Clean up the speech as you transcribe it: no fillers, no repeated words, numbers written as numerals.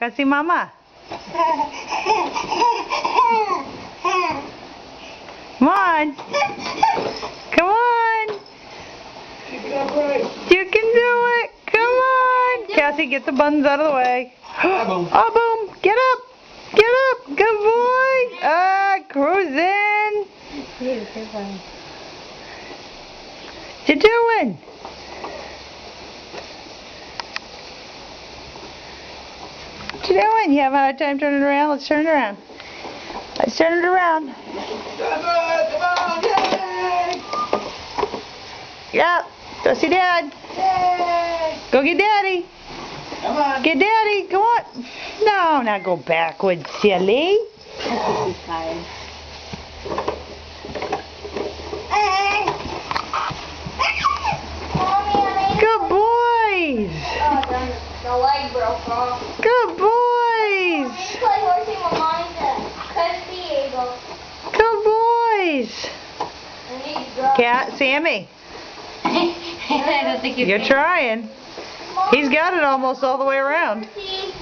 Go see Mama. Come on. Come on. You can do it. Come on. Cassie, get the buttons out of the way. Oh, boom. Get up. Get up. Good boy. Cruising. What you doing? What you doing? You having a hard time turning it around? Let's turn it around. Let's turn it around. Come on, yay! Yep. Go see Dad. Yay! Go get Daddy. Come on. Get Daddy. Come on. No, not go backwards, silly. He's tired. Good boys. The leg broke off. Good boys. Play horsey with Monica. Couldn't be able. Good boys. Cat, Sammy. I don't think You're trying. He's got it almost all the way around. See?